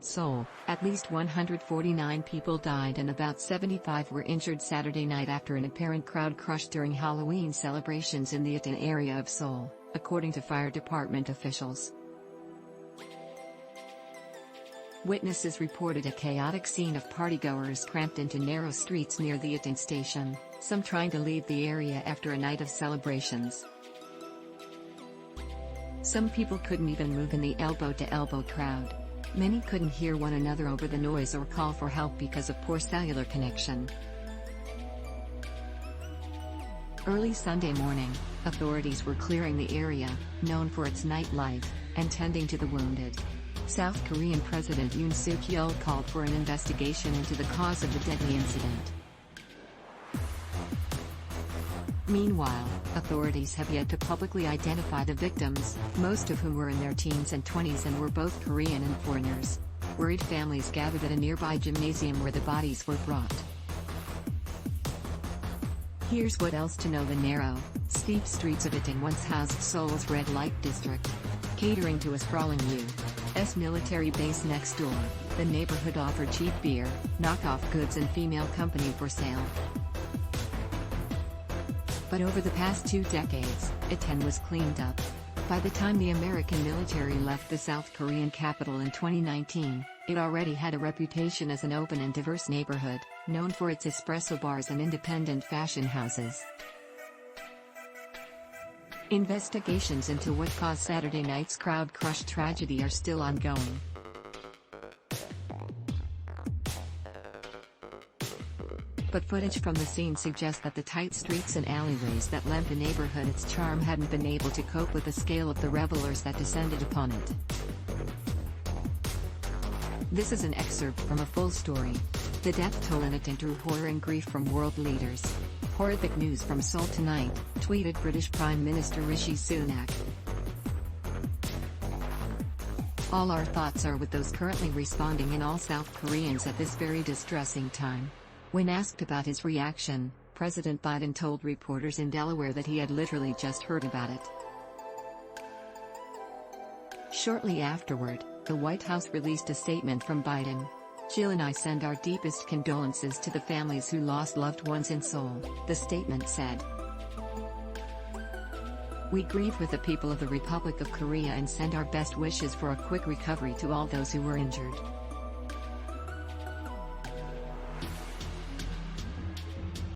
Seoul, at least 149 people died and about 75 were injured Saturday night after an apparent crowd crush during Halloween celebrations in the Itaewon area of Seoul, according to fire department officials. Witnesses reported a chaotic scene of partygoers cramped into narrow streets near the Itaewon station, some trying to leave the area after a night of celebrations. Some people couldn't even move in the elbow-to-elbow crowd. Many couldn't hear one another over the noise or call for help because of poor cellular connection. Early Sunday morning, authorities were clearing the area, known for its nightlife, and tending to the wounded. South Korean President Yoon Suk-yeol called for an investigation into the cause of the deadly incident. Meanwhile, authorities have yet to publicly identify the victims, most of whom were in their teens and 20s and were both Korean and foreigners. Worried families gathered at a nearby gymnasium where the bodies were brought. Here's what else to know: the narrow, steep streets of Itaewon once housed Seoul's red light district. Catering to a sprawling U.S. military base next door, the neighborhood offered cheap beer, knockoff goods and female company for sale. But over the past 2 decades, Itaewon was cleaned up. By the time the American military left the South Korean capital in 2019, it already had a reputation as an open and diverse neighborhood, known for its espresso bars and independent fashion houses. Investigations into what caused Saturday night's crowd crush tragedy are still ongoing. But footage from the scene suggests that the tight streets and alleyways that lent the neighborhood its charm hadn't been able to cope with the scale of the revelers that descended upon it. This is an excerpt from a full story. The death toll in Itaewon drew horror and grief from world leaders. Horrific news from Seoul tonight, tweeted British Prime Minister Rishi Sunak. All our thoughts are with those currently responding and all South Koreans at this very distressing time. When asked about his reaction, President Biden told reporters in Delaware that he had literally just heard about it. Shortly afterward, the White House released a statement from Biden. "Jill and I send our deepest condolences to the families who lost loved ones in Seoul," the statement said. "We grieve with the people of the Republic of Korea and send our best wishes for a quick recovery to all those who were injured."